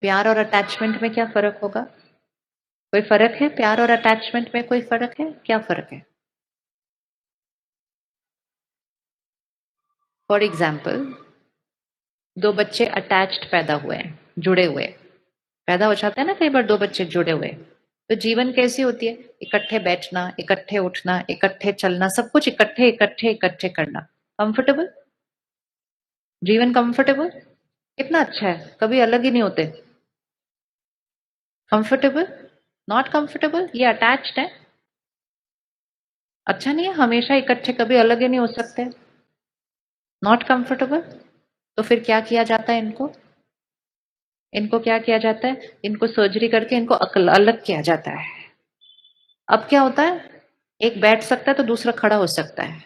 प्यार और अटैचमेंट में क्या फर्क होगा? कोई फर्क है? प्यार और अटैचमेंट में कोई फर्क है? क्या फर्क है? फॉर एग्जाम्पल, दो बच्चे अटैच्ड पैदा हुए हैं, जुड़े हुए पैदा हो जाते हैं ना कई बार दो बच्चे जुड़े हुए। तो जीवन कैसी होती है? इकट्ठे बैठना, इकट्ठे उठना, इकट्ठे चलना, सब कुछ इकट्ठे इकट्ठे इकट्ठे करना। कंफर्टेबल? जीवन कंफर्टेबल? कितना अच्छा है, कभी अलग ही नहीं होते। कंफर्टेबल? नॉट कंफर्टेबल, ये अटैच्ड है। अच्छा नहीं है, हमेशा इकट्ठे कभी अलग ही नहीं हो सकते। Not comfortable. तो फिर क्या किया जाता है इनको? इनको क्या किया जाता है? इनको सर्जरी करके इनको अलग किया जाता है। अब क्या होता है? एक बैठ सकता है तो दूसरा खड़ा हो सकता है,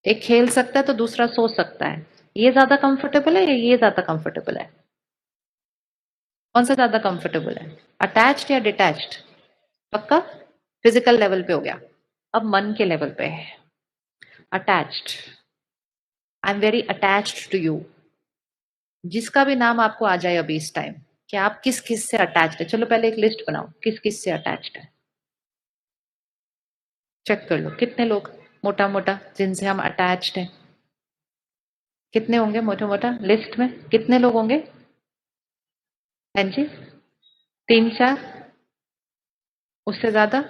एक खेल सकता है तो दूसरा सो सकता है। ये ज्यादा कंफर्टेबल है या ये ज्यादा कंफर्टेबल है? कौन सा ज्यादा कंफर्टेबल है? अटैच्ड या डिटैच्ड? पक्का? फिजिकल लेवल पे हो गया। अब मन के लेवल पे है। Attached. I am very attached to you. जिसका भी नाम आपको आ जाए अभी इस टाइम, कि आप किस किस से अटैच्ड है, चलो पहले एक लिस्ट बनाओ किस किस से अटैच्ड है। चेक कर लो कितने लोग मोटा मोटा जिनसे हम अटैच्ड हैं। कितने होंगे मोटा मोटा लिस्ट में? कितने लोग होंगे? हाँ जी? तीन चार? उससे ज्यादा?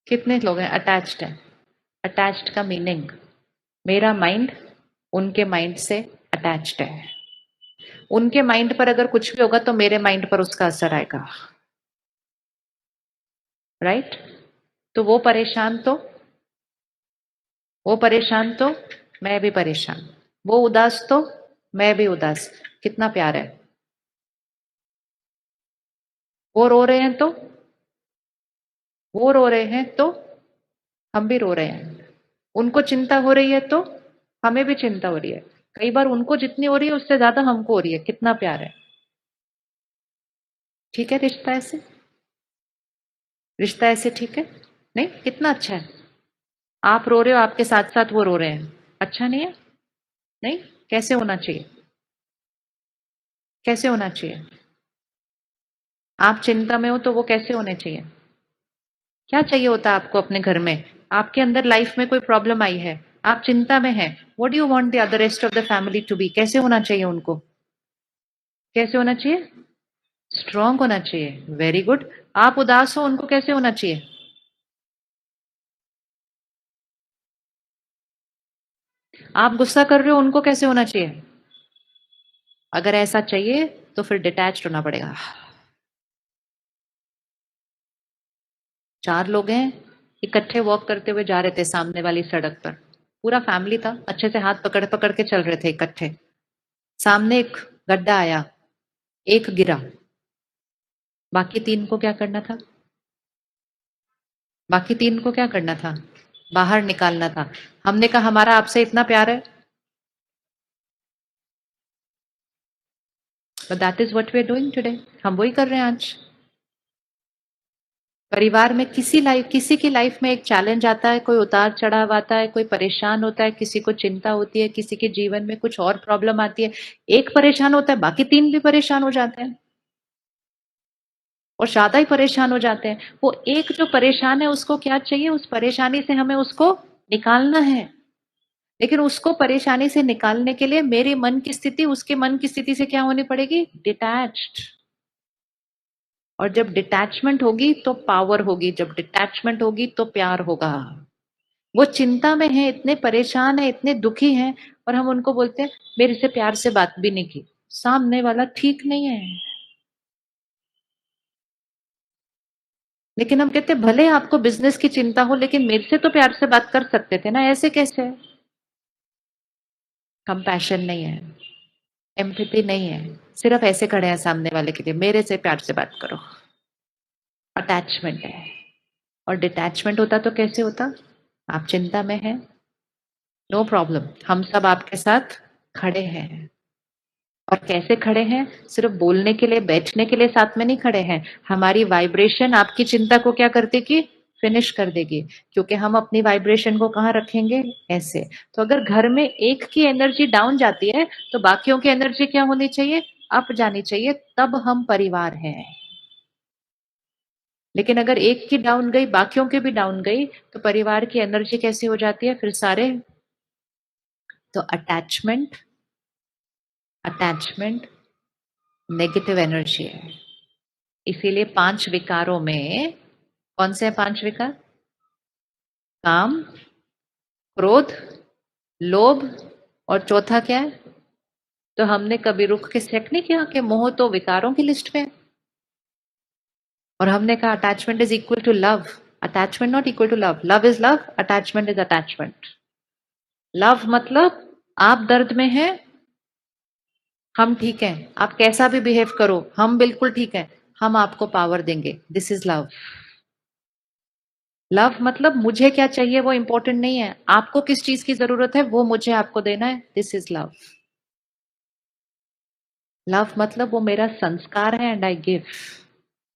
कितने लोग हैं अटैच्ड हैं? अटैच्ड का मीनिंग, मेरा माइंड उनके माइंड से अटैच्ड है। उनके माइंड पर अगर कुछ भी होगा तो मेरे माइंड पर उसका असर आएगा। राइट? तो वो परेशान तो मैं भी परेशान, वो उदास तो मैं भी उदास। कितना प्यार है। वो रो रहे हैं तो वो रो रहे हैं तो हम भी रो रहे हैं। उनको चिंता हो रही है तो हमें भी चिंता हो रही है। कई बार उनको जितनी हो रही है उससे ज्यादा हमको हो रही है। कितना प्यार है। ठीक है रिश्ता ऐसे? रिश्ता ऐसे ठीक है? नहीं, कितना अच्छा है। आप रो रहे हो, आपके साथ साथ वो रो रहे हैं। अच्छा नहीं है? नहीं? कैसे होना चाहिए? कैसे होना चाहिए? आप चिंता में हो तो वो कैसे होने चाहिए? क्या चाहिए होता है आपको अपने घर में? आपके अंदर लाइफ में कोई प्रॉब्लम आई है, आप चिंता में हैं, what do you want the other rest of the family to be? कैसे होना चाहिए उनको? कैसे होना चाहिए? स्ट्रांग होना चाहिए। Very good. आप उदास हो, उनको कैसे होना चाहिए? आप गुस्सा कर रहे हो, उनको कैसे होना चाहिए? अगर ऐसा चाहिए तो फिर डिटैच्ड होना पड़ेगा। चार लोग हैं, इकट्ठे वॉक करते हुए जा रहे थे सामने वाली सड़क पर। पूरा फैमिली था, अच्छे से हाथ पकड़ पकड़ के चल रहे थे इकट्ठे। सामने एक गड्ढा आया, एक गिरा, बाकी तीन को क्या करना था? बाकी तीन को क्या करना था? बाहर निकालना था। हमने कहा हमारा आपसे इतना प्यार है, but that is what we are doing today. हम वही कर रहे हैं आज। परिवार में किसी की लाइफ में एक चैलेंज आता है, कोई उतार चढ़ाव आता है, कोई परेशान होता है, किसी को चिंता होती है, किसी के जीवन में कुछ और प्रॉब्लम आती है। एक परेशान होता है, बाकी तीन भी परेशान हो जाते हैं और ज्यादा ही परेशान हो जाते हैं। वो एक जो परेशान है उसको क्या चाहिए? उस परेशानी से हमें उसको निकालना है। लेकिन उसको परेशानी से निकालने के लिए मेरे मन की स्थिति उसके मन की स्थिति से क्या होनी पड़ेगी? डिटैच्ड। और जब डिटैचमेंट होगी तो पावर होगी, जब डिटैचमेंट होगी तो प्यार होगा। वो चिंता में है, इतने परेशान है, इतने दुखी हैं, और हम उनको बोलते हैं मेरे से प्यार से बात भी नहीं की। सामने वाला ठीक नहीं है, लेकिन हम कहते हैं भले आपको बिजनेस की चिंता हो लेकिन मेरे से तो प्यार से बात कर सकते थे ना, ऐसे कैसे? कंपैशन नहीं है, एम्पैथी नहीं है, सिर्फ ऐसे खड़े हैं सामने वाले के लिए, मेरे से प्यार से बात करो। अटैचमेंट है। और डिटैचमेंट होता तो कैसे होता? आप चिंता में हैं, नो प्रॉब्लम, हम सब आपके साथ खड़े हैं। और कैसे खड़े हैं? सिर्फ बोलने के लिए बैठने के लिए साथ में नहीं खड़े हैं। हमारी वाइब्रेशन आपकी चिंता को क्या करती कि फिनिश कर देगी, क्योंकि हम अपनी वाइब्रेशन को कहाँ रखेंगे, ऐसे। तो अगर घर में एक की एनर्जी डाउन जाती है तो बाकियों की एनर्जी क्या होनी चाहिए, अप जानी चाहिए, तब हम परिवार हैं। लेकिन अगर एक की डाउन गई, बाकियों की भी डाउन गई, तो परिवार की एनर्जी कैसी हो जाती है फिर सारे। तो अटैचमेंट, अटैचमेंट नेगेटिव एनर्जी है। इसीलिए 5 विकारों में कौन से हैं 5 विकार? काम, क्रोध, लोभ, और चौथा क्या है? तो हमने कभी रुक के चेक नहीं किया कि मोह तो विकारों की लिस्ट में है। और हमने कहा attachment is equal to love. Attachment not equal to love. Love is love, attachment is attachment. Love मतलब आप दर्द में हैं, हम ठीक हैं, आप कैसा भी बिहेव करो हम बिल्कुल ठीक हैं, हम आपको पावर देंगे, दिस इज लव। लव मतलब मुझे क्या चाहिए वो इंपॉर्टेंट नहीं है, आपको किस चीज की जरूरत है वो मुझे आपको देना है, दिस इज लव। लव मतलब वो मेरा संस्कार है एंड आई गिव।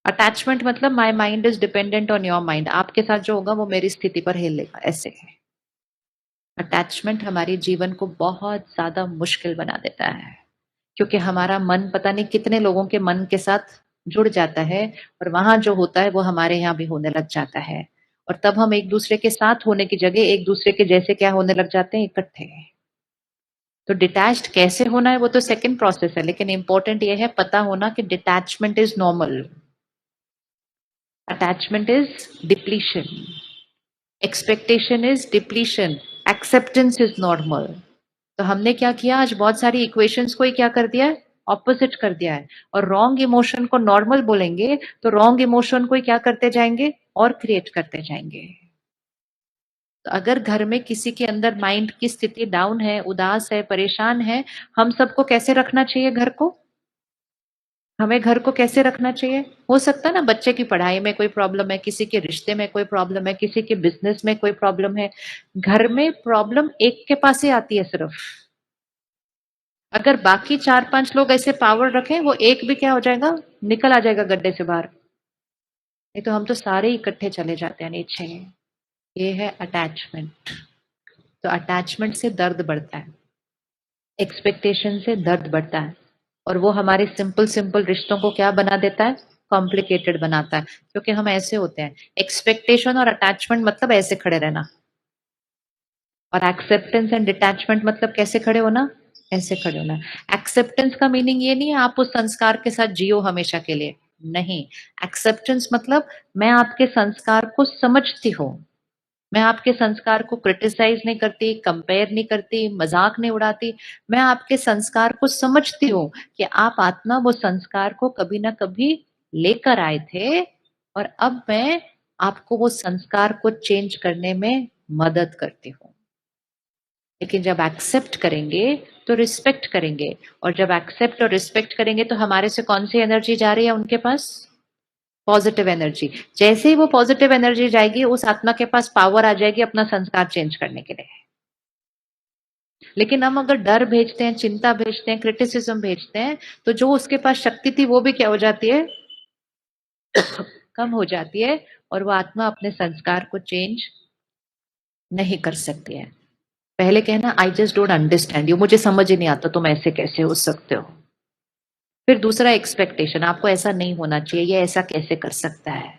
अटैचमेंट मतलब my mind is dependent on your mind, आपके साथ जो होगा वो मेरी स्थिति पर हिलेगा, ऐसे है। अटैचमेंट हमारे जीवन को बहुत ज्यादा मुश्किल बना देता है, क्योंकि हमारा मन पता नहीं कितने लोगों के मन के साथ जुड़ जाता है, और वहां जो होता है वो हमारे यहाँ भी होने लग जाता है। और तब हम एक दूसरे के साथ होने की जगह एक दूसरे के जैसे क्या होने लग जाते हैं, इकट्ठे। तो डिटैच्ड कैसे होना है वो तो सेकंड प्रोसेस है, लेकिन इंपॉर्टेंट ये है पता होना कि detachment is normal, attachment is depletion, expectation is depletion, acceptance is normal. तो हमने क्या किया, आज बहुत सारी इक्वेशंस को ही क्या कर दिया है, ऑपोजिट कर दिया है। और रॉन्ग इमोशन को नॉर्मल बोलेंगे तो रॉन्ग इमोशन को ही क्या करते जाएंगे, और क्रिएट करते जाएंगे। तो अगर घर में किसी के अंदर माइंड की स्थिति डाउन है, उदास है, परेशान है, हम सबको कैसे रखना चाहिए घर को, हमें घर को कैसे रखना चाहिए? हो सकता है ना बच्चे की पढ़ाई में कोई प्रॉब्लम है, किसी के रिश्ते में कोई प्रॉब्लम है, किसी के बिजनेस में कोई प्रॉब्लम है। घर में प्रॉब्लम एक के पास ही आती है सिर्फ। अगर बाकी 4-5 लोग ऐसे पावर रखें, वो एक भी क्या हो जाएगा, निकल आ जाएगा गड्ढे से बाहर। नहीं तो हम तो सारे इकट्ठे चले जाते हैं नीचे। ये है अटैचमेंट। तो अटैचमेंट से दर्द बढ़ता है, एक्सपेक्टेशन से दर्द बढ़ता है, और वो हमारे सिंपल सिंपल रिश्तों को क्या बना देता है, कॉम्प्लिकेटेड बनाता है। क्योंकि हम ऐसे होते हैं, एक्सपेक्टेशन और अटैचमेंट मतलब ऐसे खड़े रहना, और एक्सेप्टेंस एंड डिटैचमेंट मतलब कैसे खड़े होना, ऐसे खड़े होना। एक्सेप्टेंस का मीनिंग ये नहीं है आप उस संस्कार के साथ जियो हमेशा के लिए, नहीं। एक्सेप्टेंस मतलब मैं आपके संस्कार को समझती हूँ, मैं आपके संस्कार को क्रिटिसाइज नहीं करती, कंपेयर नहीं करती, मजाक नहीं उड़ाती। मैं आपके संस्कार को समझती हूँ कि आप आत्मा वो संस्कार को कभी ना कभी लेकर आए थे, और अब मैं आपको वो संस्कार को चेंज करने में मदद करती हूँ। लेकिन जब एक्सेप्ट करेंगे तो रिस्पेक्ट करेंगे, और जब एक्सेप्ट और रिस्पेक्ट करेंगे तो हमारे से कौन सी एनर्जी जा रही है उनके पास, पॉजिटिव एनर्जी। जैसे ही वो पॉजिटिव एनर्जी जाएगी उस आत्मा के पास पावर आ जाएगी अपना संस्कार चेंज करने के लिए। लेकिन हम अगर डर भेजते हैं, चिंता भेजते हैं, क्रिटिसिज्म भेजते हैं, तो जो उसके पास शक्ति थी वो भी क्या हो जाती है, कम हो जाती है, और वो आत्मा अपने संस्कार को चेंज नहीं कर सकती है। पहले कहना I just don't understand you, मुझे समझ ही नहीं आता तुम ऐसे कैसे हो सकते हो। फिर दूसरा एक्सपेक्टेशन, आपको ऐसा नहीं होना चाहिए, ये ऐसा कैसे कर सकता है।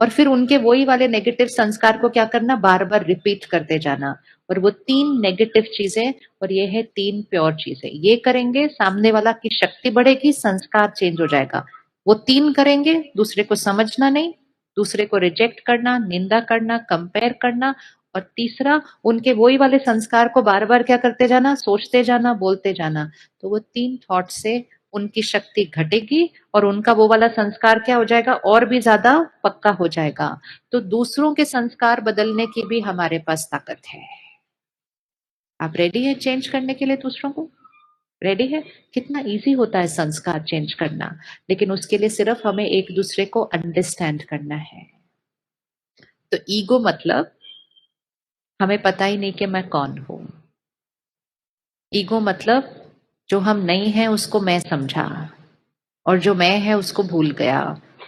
और फिर उनके वही वाले नेगेटिव संस्कार को क्या करना, बार बार रिपीट करते जाना। और वो 3 नेगेटिव चीजें, और ये है 3 प्योर चीजें। ये करेंगे सामने वाला की शक्ति बढ़ेगी, संस्कार चेंज हो जाएगा। वो 3 करेंगे, दूसरे को समझना नहीं, दूसरे को रिजेक्ट करना, निंदा करना, कंपेयर करना, और तीसरा उनके वही वाले संस्कार को बार बार क्या करते जाना, सोचते जाना, बोलते जाना। तो वो 3 थॉट से उनकी शक्ति घटेगी, और उनका वो वाला संस्कार क्या हो जाएगा, और भी ज्यादा पक्का हो जाएगा। तो दूसरों के संस्कार बदलने की भी हमारे पास ताकत है। आप रेडी है चेंज करने के लिए दूसरों को, रेडी है? कितना इजी होता है संस्कार चेंज करना, लेकिन उसके लिए सिर्फ हमें एक दूसरे को अंडरस्टैंड करना है। तो ईगो मतलब हमें पता ही नहीं कि मैं कौन हूं। ईगो मतलब जो हम नहीं है उसको मैं समझा, और जो मैं है उसको भूल गया,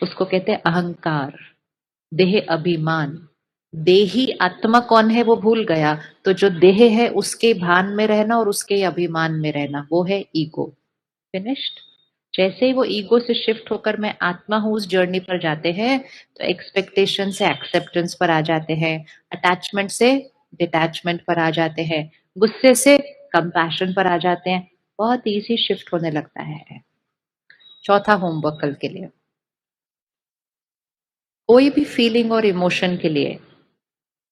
उसको कहते हैं अहंकार, देह अभिमान। देही आत्मा कौन है वो भूल गया, तो जो देह है उसके भान में रहना और उसके अभिमान में रहना, वो है ईगो। फिनिश्ड। जैसे ही वो ईगो से शिफ्ट होकर मैं आत्मा हूं उस जर्नी पर जाते हैं, तो एक्सपेक्टेशन से एक्सेप्टेंस पर आ जाते हैं, अटैचमेंट से डिटैचमेंट पर आ जाते हैं, गुस्से से कंपैशन पर आ जाते हैं। बहुत इजी शिफ्ट होने लगता है। चौथा होमवर्क कल के लिए, कोई भी फीलिंग और इमोशन के लिए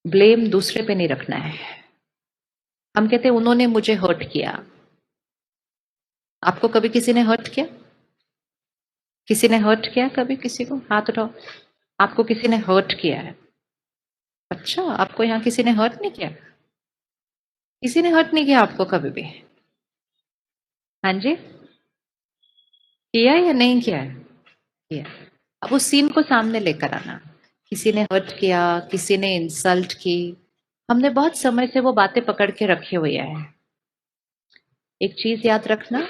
ब्लेम दूसरे पे नहीं रखना है। हम कहते हैं उन्होंने मुझे हर्ट किया। आपको कभी किसी ने हर्ट किया? किसी ने हर्ट किया कभी किसी को? हाथ उठाओ। आपको किसी ने हर्ट किया है? अच्छा, आपको यहाँ किसी ने हर्ट नहीं किया? किसी ने हर्ट नहीं किया आपको कभी भी? हाँ जी, किया या नहीं किया है? किया। अब उस सीन को सामने लेकर आना। किसी ने हर्ट किया, किसी ने इंसल्ट की, हमने बहुत समय से वो बातें पकड़ के रखे हुए हैं। एक चीज याद रखना,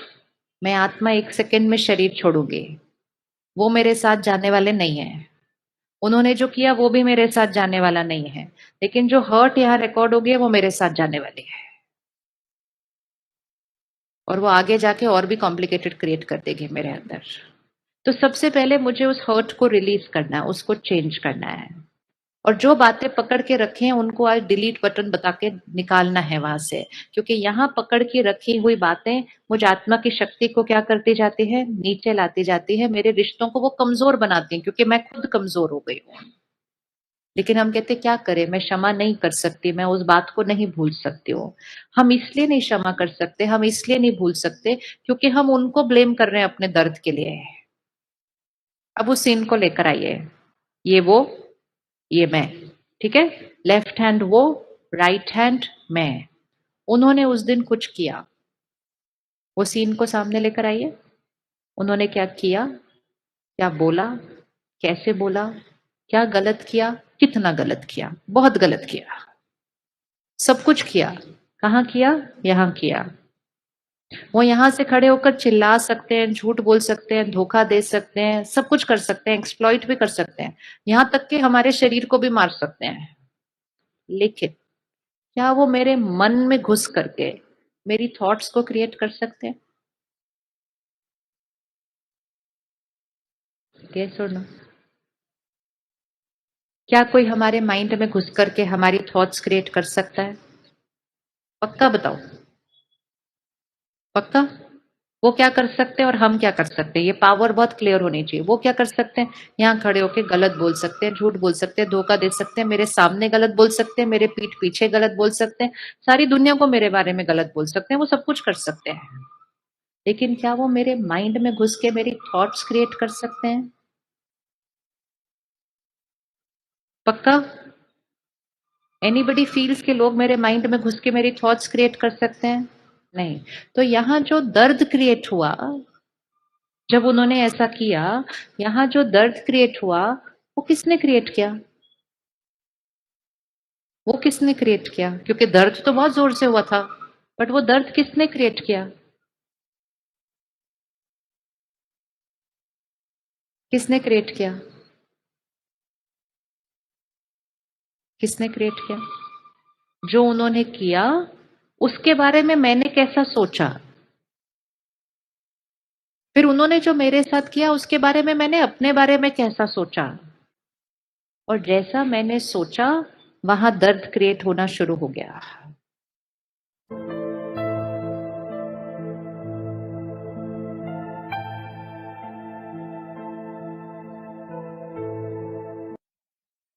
मैं आत्मा एक सेकंड में शरीर छोड़ूंगी, वो मेरे साथ जाने वाले नहीं है। उन्होंने जो किया वो भी मेरे साथ जाने वाला नहीं है, लेकिन जो हर्ट यहाँ रिकॉर्ड हो गया वो मेरे साथ जाने वाली है, और वो आगे जाके और भी कॉम्प्लिकेटेड क्रिएट कर देगी मेरे अंदर। तो सबसे पहले मुझे उस हर्ट को रिलीज करना है, उसको चेंज करना है, और जो बातें पकड़ के रखे हैं उनको आज डिलीट बटन बता के निकालना है वहां से, क्योंकि यहाँ पकड़ के रखी हुई बातें मुझ आत्मा की शक्ति को क्या करती जाती है, नीचे लाती जाती है, मेरे रिश्तों को वो कमजोर बनाती है, क्योंकि मैं खुद कमजोर हो गई हूँ। लेकिन हम कहते क्या करें, मैं क्षमा नहीं कर सकती, मैं उस बात को नहीं भूल सकती हूँ। हम इसलिए नहीं क्षमा कर सकते, हम इसलिए नहीं भूल सकते, क्योंकि हम उनको ब्लेम कर रहे हैं अपने दर्द के लिए। अब उस सीन को लेकर आइए, ये वो, ये मैं, ठीक है? लेफ्ट हैंड वो, राइट हैंड मैं। उन्होंने उस दिन कुछ किया, वो सीन को सामने लेकर आइए। उन्होंने क्या किया, क्या बोला, कैसे बोला, क्या गलत किया, कितना गलत किया, बहुत गलत किया, सब कुछ किया। कहाँ किया? यहाँ किया। वो यहाँ से खड़े होकर चिल्ला सकते हैं, झूठ बोल सकते हैं, धोखा दे सकते हैं, सब कुछ कर सकते हैं, एक्सप्लॉइट भी कर सकते हैं, यहाँ तक कि हमारे शरीर को भी मार सकते हैं। लेकिन क्या वो मेरे मन में घुस करके मेरी थॉट्स को क्रिएट कर सकते हैं? यस और नो? क्या कोई हमारे माइंड में घुस करके हमारी थॉट्स क्रिएट कर सकता है? पक्का बताओ, पक्का? वो क्या कर सकते हैं और हम क्या कर सकते हैं, ये पावर बहुत क्लियर होनी चाहिए। वो क्या कर सकते हैं, यहाँ खड़े होके गलत बोल सकते हैं, झूठ बोल सकते हैं, धोखा दे सकते हैं, मेरे सामने गलत बोल सकते हैं, मेरे पीठ पीछे गलत बोल सकते हैं, सारी दुनिया को मेरे बारे में गलत बोल सकते हैं, वो सब कुछ कर सकते हैं। लेकिन क्या वो मेरे माइंड में घुस के मेरी थॉट्स क्रिएट कर सकते हैं? पक्का? एनीबडी फील्स के लोग मेरे माइंड में घुस के मेरी थॉट्स क्रिएट कर सकते हैं? नहीं। तो यहाँ जो दर्द क्रिएट हुआ, जब उन्होंने ऐसा किया, यहाँ जो दर्द क्रिएट हुआ, वो किसने क्रिएट किया? वो किसने क्रिएट किया? क्योंकि दर्द तो बहुत जोर से हुआ था, बट वो दर्द किसने क्रिएट किया? किसने क्रिएट किया? किसने क्रिएट किया? जो उन्होंने किया, उसके बारे में मैंने कैसा सोचा, फिर उन्होंने जो मेरे साथ किया उसके बारे में मैंने अपने बारे में कैसा सोचा, और जैसा मैंने सोचा वहां दर्द क्रिएट होना शुरू हो गया।